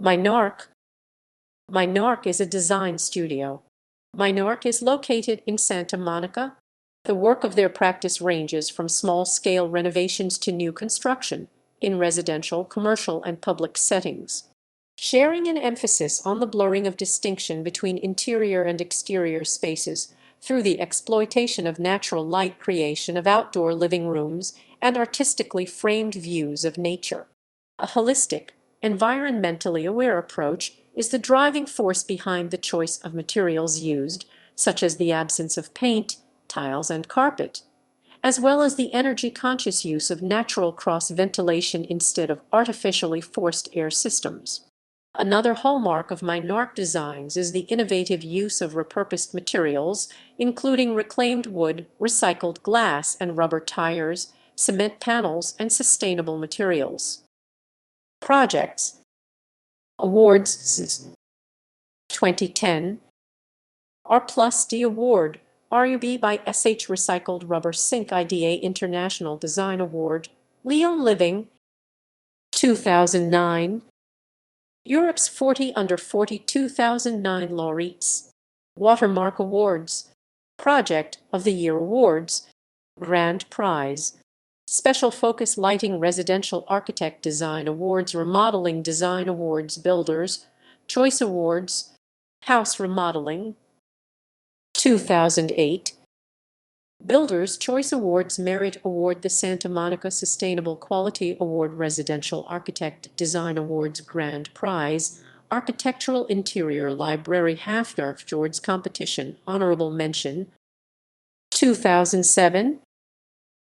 Minarc. Minarc is a design studio. Minarc is located in Santa Monica. The work of their practice ranges from small-scale renovations to new construction in residential, commercial, and public settings, sharing an emphasis on the blurring of distinction between interior and exterior spaces through the exploitation of natural light, creation of outdoor living rooms, and artistically framed views of nature. A holistic, environmentally aware approach is the driving force behind the choice of materials used, such as the absence of paint, tiles, and carpet, as well as the energy-conscious use of natural cross-ventilation instead of artificially forced air systems. Another hallmark of Minarc designs is the innovative use of repurposed materials, including reclaimed wood, recycled glass and rubber tires, cement panels, and sustainable materials. Projects. Awards. 2010 R+D Award, RUB by SH Recycled Rubber Sink IDA International Design Award, Lyon Living. 2009 Europe's 40 Under 40 2009 Laureates. Watermark Awards, Project of the Year Awards, Grand Prize, Special Focus Lighting Residential Architect Design Awards, Remodeling Design Awards, Builders Choice Awards, House Remodeling. 2008 Builders' Choice Awards Merit Award, the Santa Monica Sustainable Quality Award, Residential Architect Design Awards Grand Prize, Architectural Interior Library Half-Nerf George Competition Honorable Mention. 2007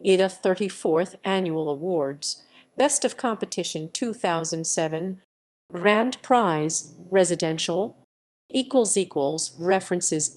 IDA 34th Annual Awards, Best of Competition 2007, Grand Prize, Residential, References,